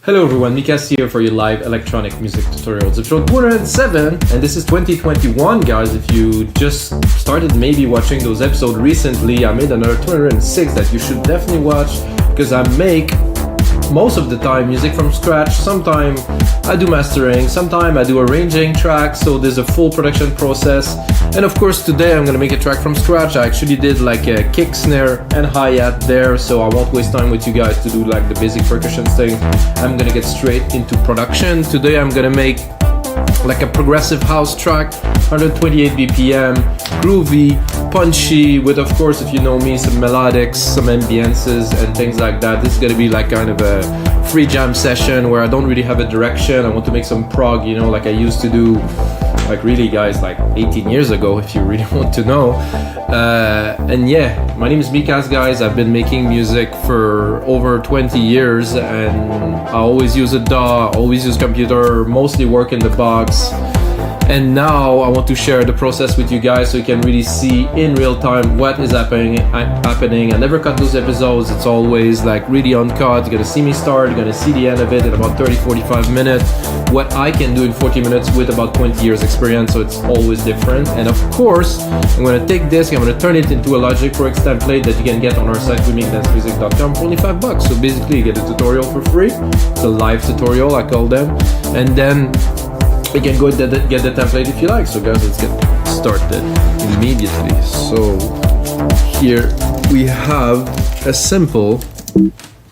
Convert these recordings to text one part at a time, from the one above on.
Hello everyone, Mikas here for your live electronic music tutorials. Episode 207, and this is 2021, guys. If you just started maybe watching those episodes recently, I made another 206 that you should definitely watch because I make most of the time music from scratch. Sometimes I do mastering, sometimes I do arranging tracks, so there's a full production process. And of course today I'm gonna make a track from scratch. I actually did like a kick, snare and hi-hat there, so I won't waste time with you guys to do like the basic percussion thing. I'm gonna get straight into production. Today I'm gonna make like a progressive house track, 128 BPM, groovy, punchy, with, of course, if you know me, some melodics, some ambiences and things like that. This is gonna be like kind of a free jam session where I don't really have a direction. I want to make some prog, you know, like I used to do, like really, guys, like 18 years ago, if you really want to know. And yeah, my name is Mikas, guys. I've been making music for over 20 years, and I always use a DAW, always use computer, mostly work in the box. And now I want to share the process with you guys so you can really see in real time what is happening. I never cut those episodes. It's always like really uncut. You're gonna see me start, you're gonna see the end of it in about 30-45 minutes. What I can do in 40 minutes with about 20 years experience, so it's always different. And of course, I'm gonna take this, I'm gonna turn it into a Logic Pro X template that you can get on our site, remixdancemusic.com, for only $5. So basically you get a tutorial for free. It's a live tutorial, I call them. And then you can go and get the template if you like. So guys, let's get started immediately. So here we have a simple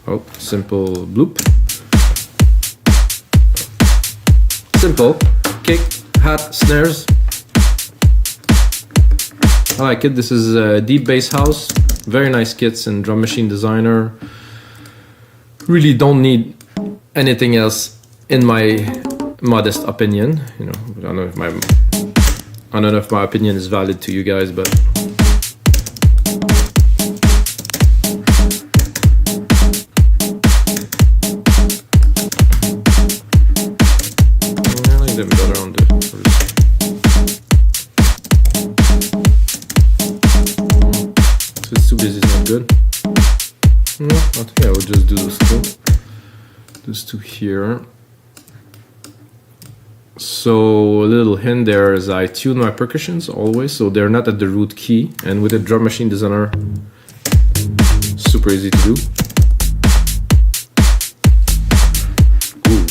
bloop. Simple kick, hat, snares. I like it. This is a deep bass house. Very nice kits in Drum Machine Designer. Really don't need anything else in my modest opinion. You know, I don't know if my opinion is valid to you guys, but I like them better on the so it's too busy, it's not good. No, I think I would just do those two here. So a little hint there is I tune my percussions always, so they're not at the root key. And with a Drum Machine Designer, super easy to do. Ooh.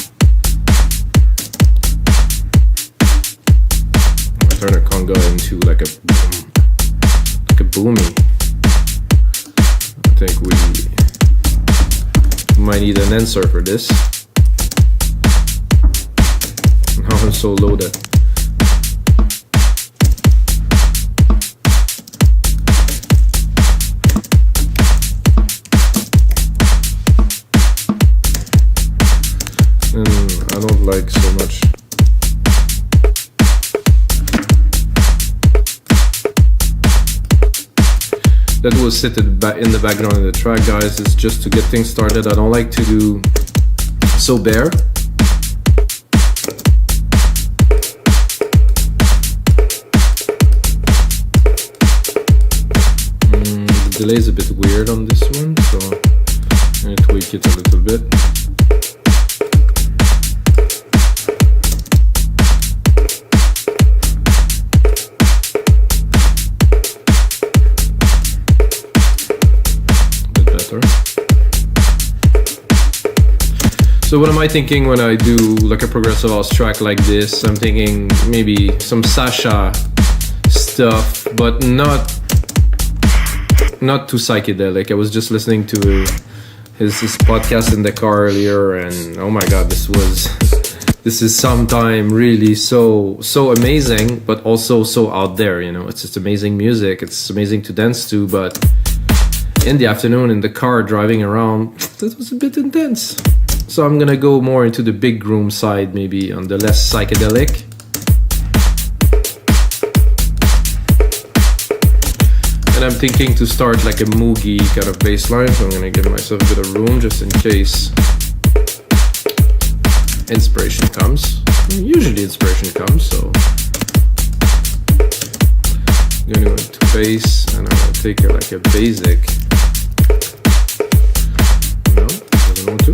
I turn a conga into like a boomy. I think we might need an answer for this. I'm so low that I don't like so much. That will sit in the background in the track, guys. It's just to get things started. I don't like to do so bare. The delay is a bit weird on this one, so I'm going to tweak it a little bit. A bit better. So what am I thinking when I do like a progressive house track like this? I'm thinking maybe some Sasha stuff, but not too psychedelic. I was just listening to his podcast in the car earlier, and oh my god, this is sometime really so amazing, but also so out there, you know. It's just amazing music, it's amazing to dance to, but in the afternoon in the car driving around, that was a bit intense. So I'm gonna go more into the big room side, maybe on the less psychedelic. And I'm thinking to start like a moogie kind of bass line, so I'm gonna give myself a bit of room just in case inspiration comes. Usually inspiration comes, so I'm gonna go into bass, and I'm gonna take like a basic. No, doesn't want to.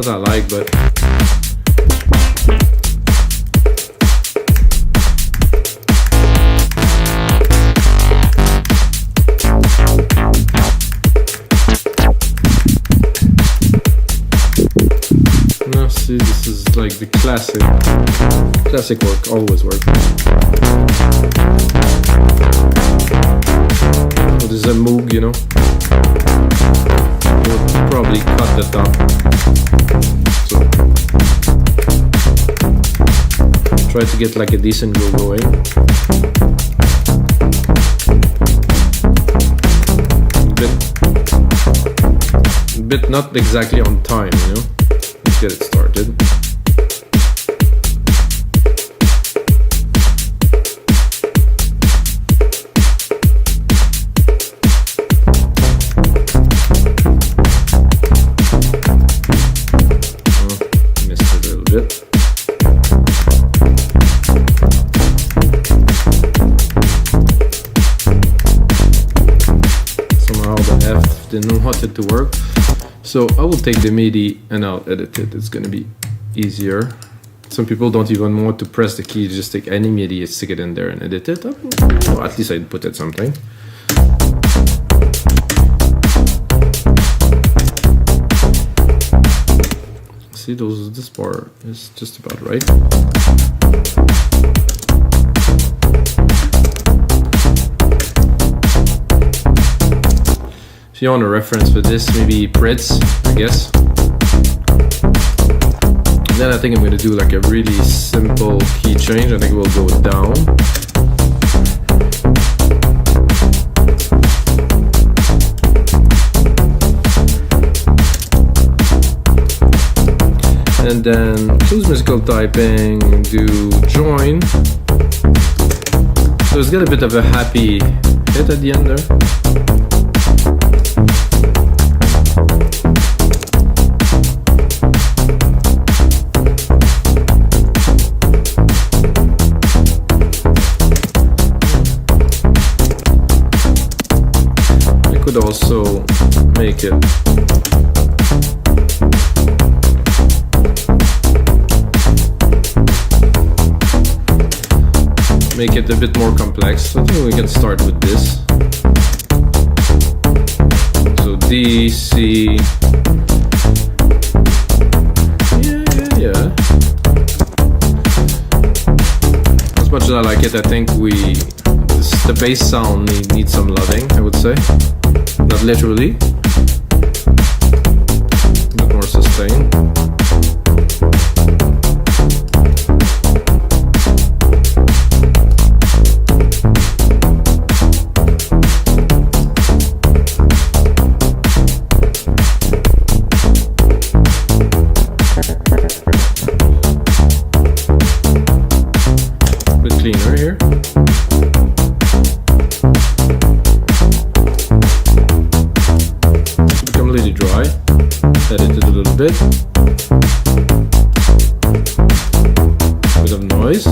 what I like, but no, see, this is like the classic work, always work. What is a Moog, you know? We'll probably cut that down. So try to get like a decent groove going. Bit not exactly on time, you know? Let's get it started. Didn't want it to work, so I will take the MIDI and I'll edit it. It's gonna be easier. Some people don't even want to press the key, just take any MIDI, stick it in there and edit it. Well, at least I'd put it something. See, this bar is just about right. If you want a reference for this, maybe Pritz, I guess. And then I think I'm going to do like a really simple key change. I think we'll go down. And then choose musical typing, do join. So it's got a bit of a happy hit at the end there. Also make it a bit more complex. I think we can start with this. So D, C, yeah. As much as I like it, I think the bass sound needs some loving, I would say. Not literally, but more sustained. A bit cleaner here. Dry, edit it a little bit. Bit of noise.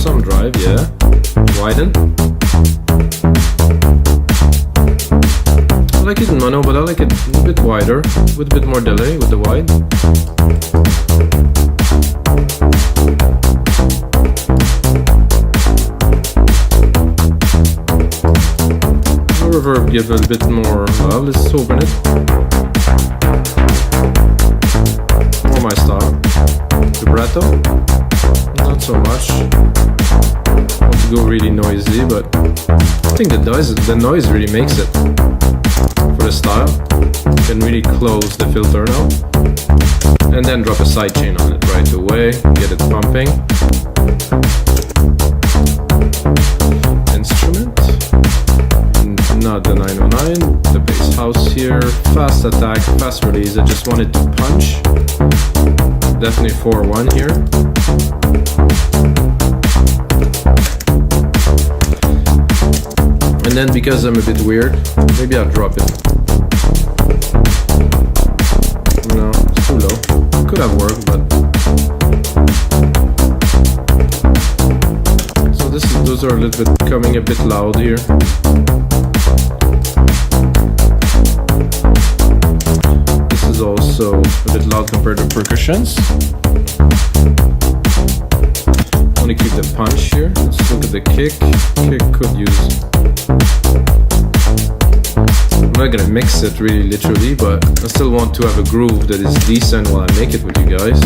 Some drive, yeah. Widen. I like it in mono, but I like it a bit wider, with a bit more delay with the wide. Reverb give a little bit more love. Let's open it. More my style. Vibrato. Not so much. Want to go really noisy, but I think the noise really makes it for the style. You can really close the filter now. And then drop a sidechain on it right away. Get it pumping. Instrument. Not the 909, the bass house here, fast attack, fast release. I just wanted to punch. Definitely 4-1 here. And then because I'm a bit weird, maybe I'll drop it. No, it's too low. Could have worked, but so those are a little bit coming a bit loud here. so a bit loud compared to percussions. I want to keep the punch here. Let's look at the kick. Kick could use. I'm not gonna mix it really literally, but I still want to have a groove that is decent while I make it with you guys.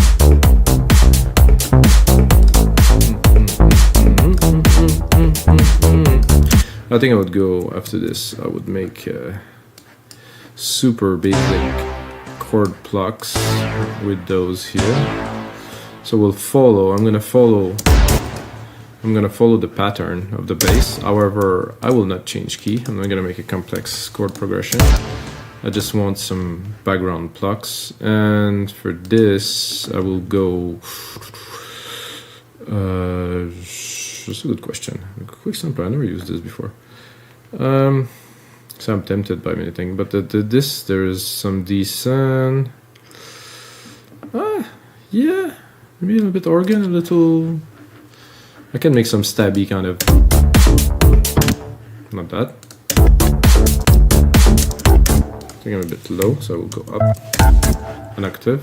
I think I would go after this. I would make super basic chord plucks with those here. So we'll follow. I'm gonna follow the pattern of the bass. However, I will not change key. I'm not gonna make a complex chord progression. I just want some background plucks. And for this, I will go. That's a good question. Quick sample. I never used this before. So I'm tempted by many things, but this there is some decent. Yeah, maybe a little bit organ, a little. I can make some stabby kind of. Not bad. I think I'm a bit low, so I will go up an octave.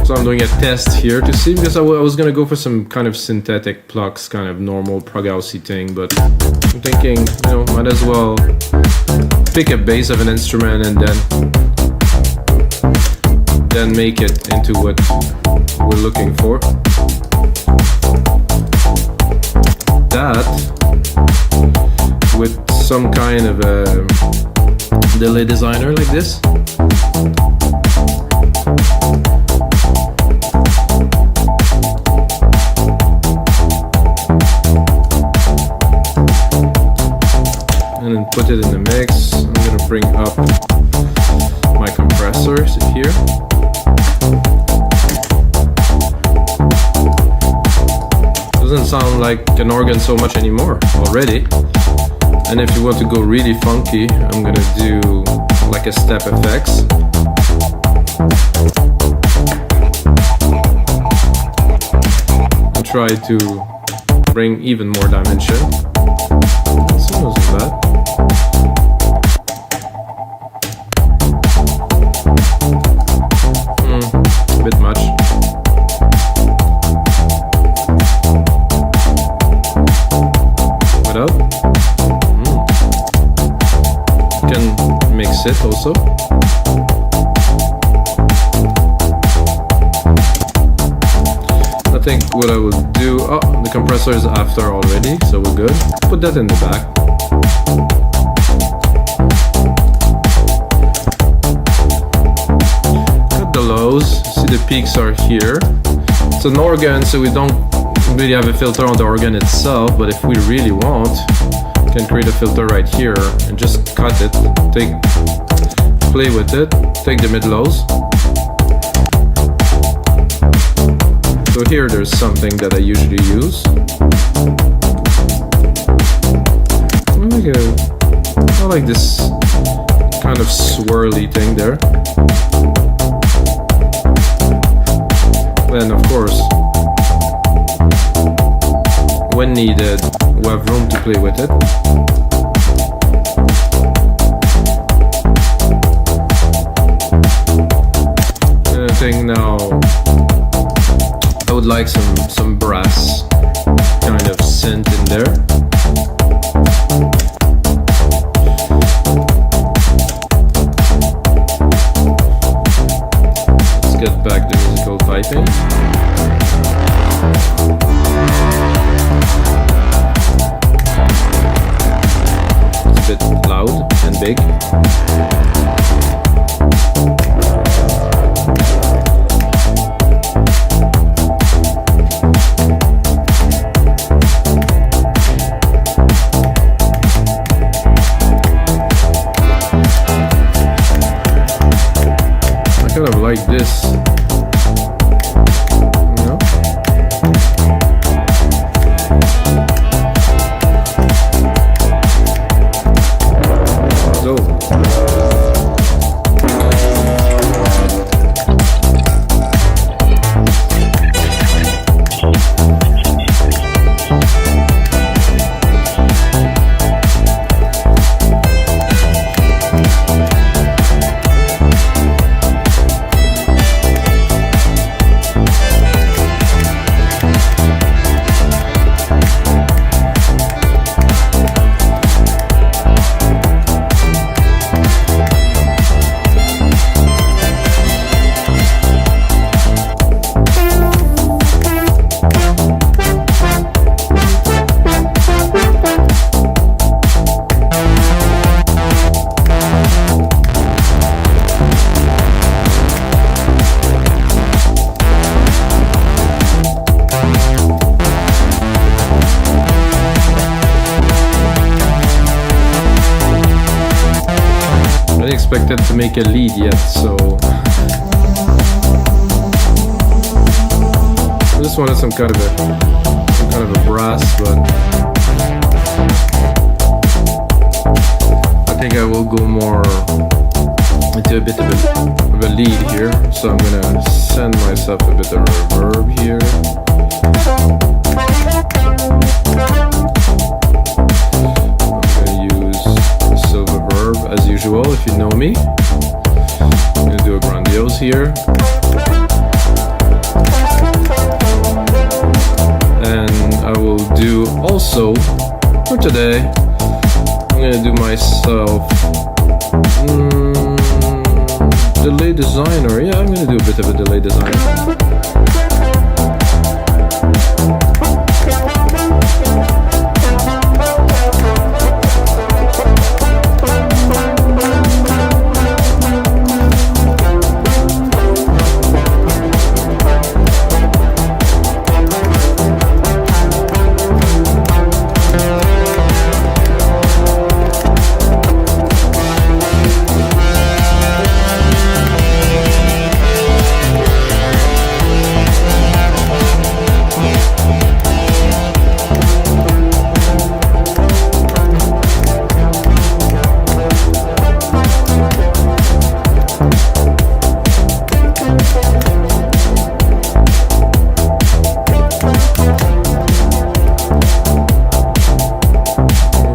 So I'm doing a test here to see, because I was gonna go for some kind of synthetic plucks, kind of normal prog housey thing, but I'm thinking, you know, might as well pick a bass of an instrument and then make it into what we're looking for. That with some kind of a delay designer like this. And then put it in the mix. I'm gonna bring up my compressors here. Doesn't sound like an organ so much anymore already. And if you want to go really funky, I'm gonna do like a step effects. And try to bring even more dimension. So wasn't bad. A bit much. What up? Can mix it also. I think what I would do. Oh, the compressor is after already, so we're good. Put that in the back. Lows. See, the peaks are here. It's an organ, so we don't really have a filter on the organ itself, but if we really want, we can create a filter right here and just cut it, play with it, take the mid lows. So here there's something that I usually use. I like this kind of swirly thing there. Then of course, when needed, we have room to play with it. And I think now I would like some brass kind of synth in there. Let's get back the musical piping. It's a bit loud and big. expected to make a lead yet, so I just wanted some kind of a brass, but I think I will go more into a bit of a lead here. So I'm gonna send myself a bit of reverb here. I'm gonna use silver verb as usual, if you know me. I'm gonna do a grandiose here. And I will do also, for today, I'm gonna do myself delay designer. Yeah, I'm gonna do a bit of a delay designer.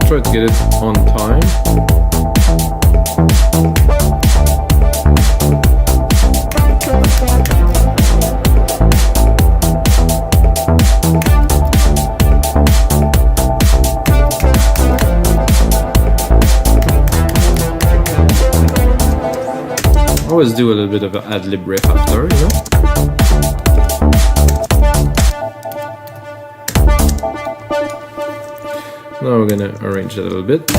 Try to get it on time. Always do a little bit of an ad-lib riff after, you know? Now we're gonna arrange it a little bit.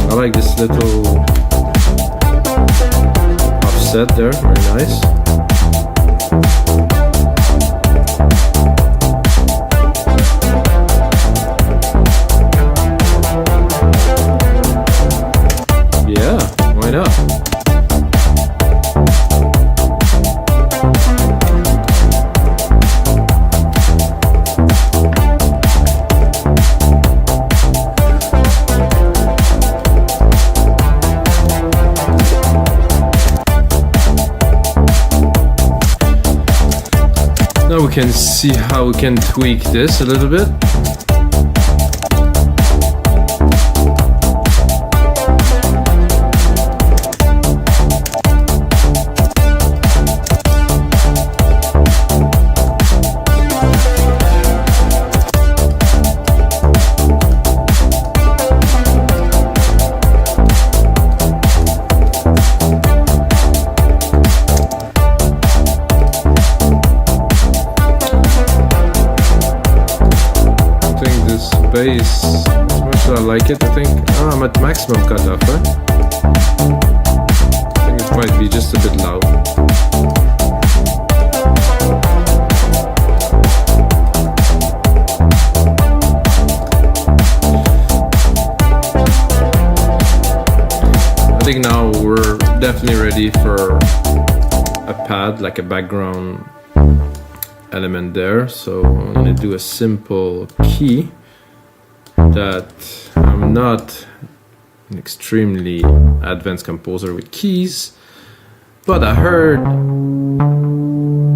I like this little offset there, very nice. Yeah, why not? Now we can see how we can tweak this a little bit. Bass, as much as I like it, I think I'm at maximum cutoff, huh? I think it might be just a bit loud. I think now we're definitely ready for a pad, like a background element there. So I'm gonna do a simple key. That I'm not an extremely advanced composer with keys, but I heard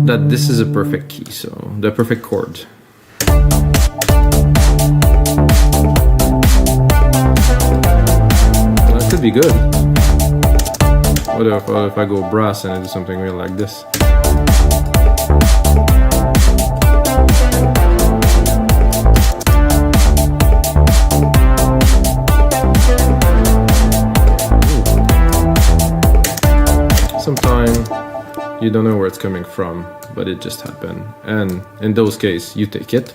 that this is a perfect key, so the perfect chord. That could be good. What if I go brass and I do something real like this? Sometimes you don't know where it's coming from, but it just happened. And in those cases, you take it.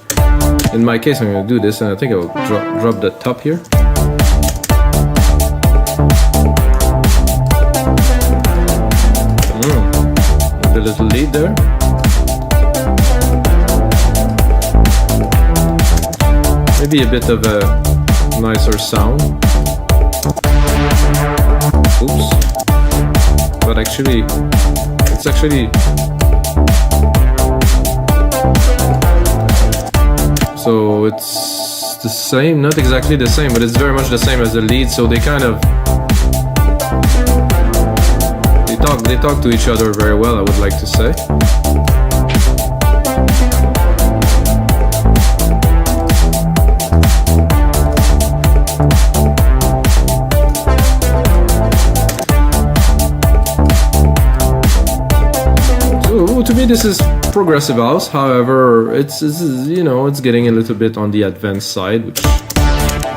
In my case, I'm going to do this, and I think I will drop the top here. With a little lead there. be a bit of a nicer sound. Oops. But actually, it's actually... So it's the same, not exactly the same, but it's very much the same as the lead, so they kind of... They talk to each other very well, I would like to say. To me, this is progressive house. However, it's you know, it's getting a little bit on the advanced side,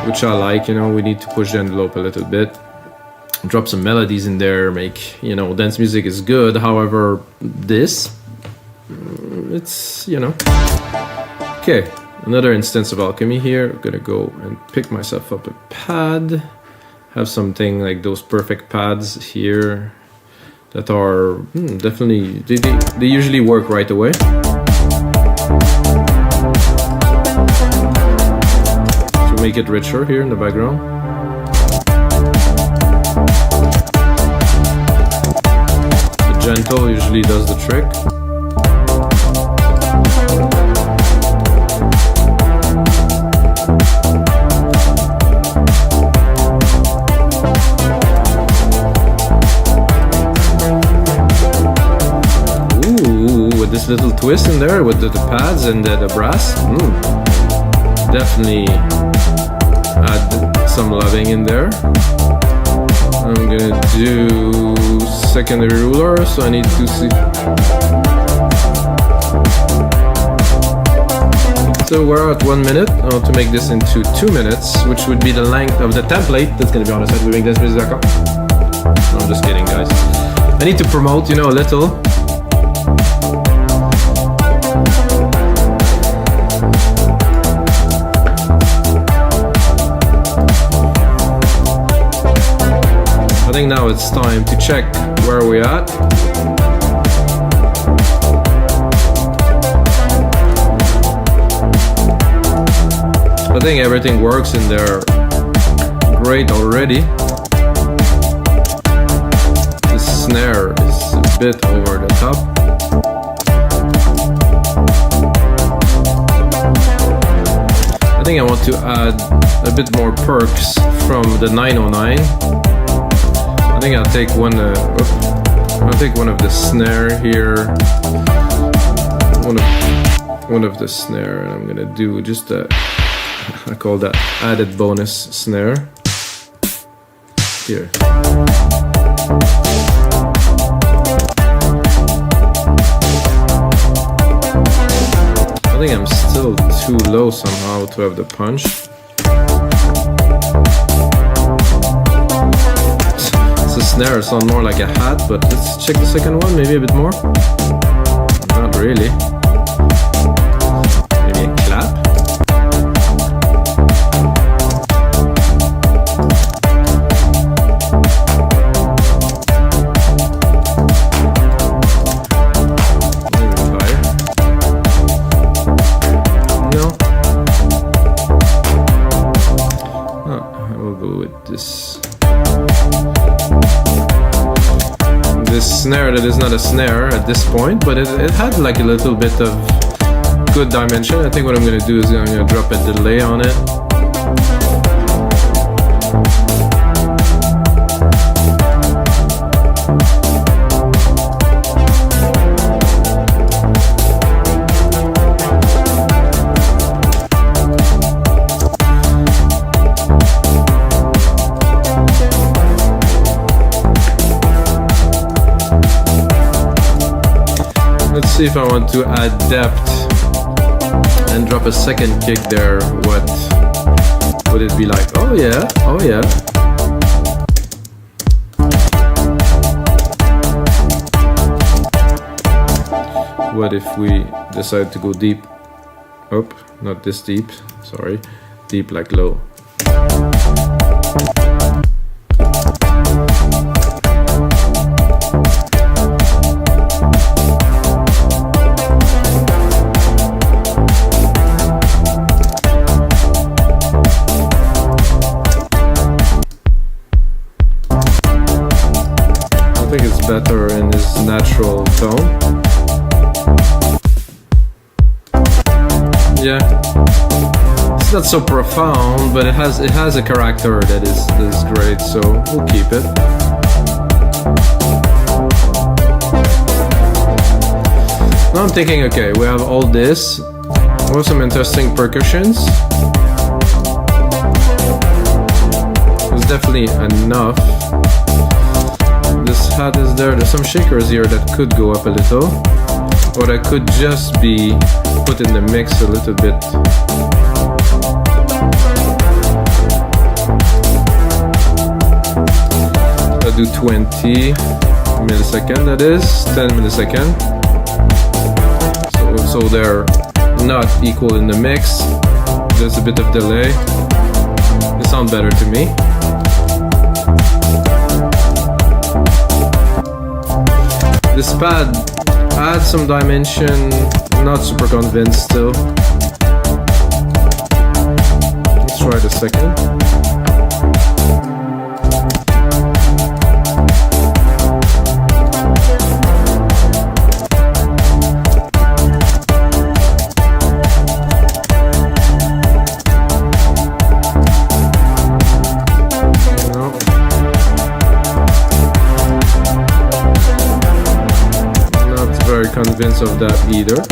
which I like. You know, we need to push the envelope a little bit, drop some melodies in there, make, you know, dance music is good. However, this, it's, you know. Okay, another instance of alchemy here. I'm gonna go and pick myself up a pad, have something like those perfect pads here. That are definitely, they usually work right away. To make it richer here in the background. The gentle usually does the trick. This little twist in there with the pads and the brass, definitely add some loving in there. I'm gonna do secondary ruler, so I need to see. So we're at 1 minute. I want to make this into 2 minutes, which would be the length of the template that's gonna be on the site weavingdancemusic.com. No, I'm just kidding, guys. I need to promote, you know, a little. I think now it's time to check where we're at. I think everything works in there great already. The snare is a bit over the top. I think I want to add a bit more perks from the 909. I think I'll take one. I'll take one of the snare here. One of the snare, and I'm gonna do just a. I call that added bonus snare. Here. I think I'm still too low somehow to have the punch. The snare sound more like a hat, but let's check the second one, maybe a bit more. Not really. Maybe a clap. Maybe higher. No. Oh, I will go with this. This snare that is not a snare at this point, but it had like a little bit of good dimension. I think what I'm going to do is I'm going to drop a delay on it. Let's see if I want to add depth and drop a second kick there. What would it be like? Oh yeah, oh yeah. What if we decide to go deep? Oh, not this deep, sorry. Deep like low. think it's better in his natural tone. Yeah, it's not so profound, but it has a character that is great, so we'll keep it. Now I'm thinking, okay, we have all this. We have some interesting percussions. There's definitely enough. This hat is there. There's some shakers here that could go up a little, or that could just be put in the mix a little bit. I'll do 20 millisecond, that is 10 millisecond. So they're not equal in the mix. There's a bit of delay. They sound better to me. This pad adds some dimension. Not super convinced still. Let's try it a second. Convinced of that either.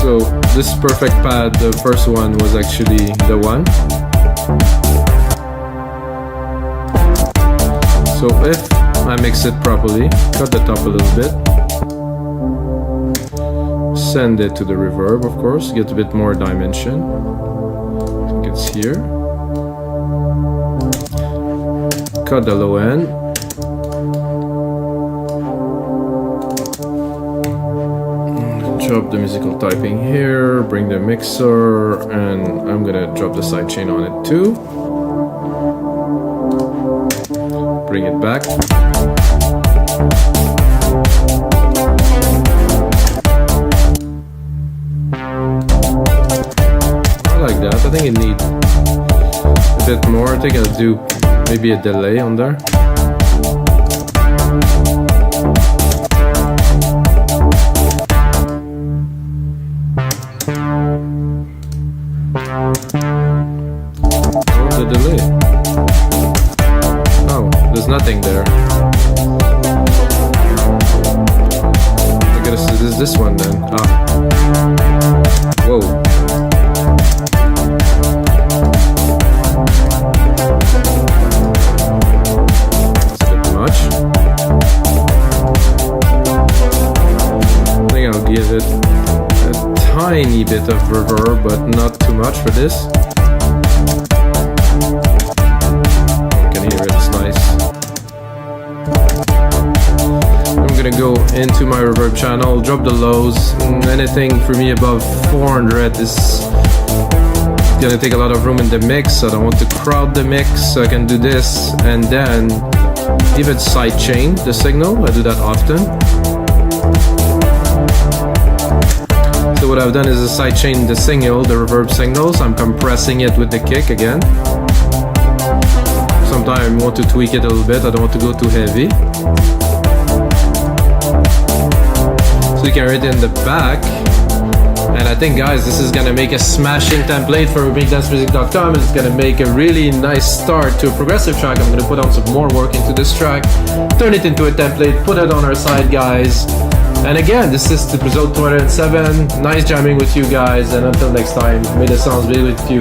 So this perfect pad, the first one, was actually the one. So if I mix it properly, cut the top a little bit, send it to the reverb, of course, get a bit more dimension. I think it's here. Cut the low end. Drop the musical typing here, bring the mixer, and I'm gonna drop the sidechain on it too. Bring it back. Like that. I think it needs a bit more. I think I'll do maybe a delay on there. Oh, the delay. Oh, there's nothing there. I guess it is this one then. Ah. Whoa. Give it a tiny bit of reverb, but not too much for this. You can hear it, it's nice. I'm gonna go into my reverb channel, drop the lows. Anything for me above 400 is gonna take a lot of room in the mix. I don't want to crowd the mix, so I can do this and then give it sidechain the signal. I do that often. So what I've done is a sidechain the signal, the reverb signals. I'm compressing it with the kick again. Sometimes I want to tweak it a little bit. I don't want to go too heavy. So you can hear it in the back. And I think, guys, this is gonna make a smashing template for MakeDanceMusic.com. It's gonna make a really nice start to a progressive track. I'm gonna put on some more work into this track, turn it into a template, put it on our side, guys. And again, this is episode 207. Nice jamming with you guys, and until next time, may the sounds be with you.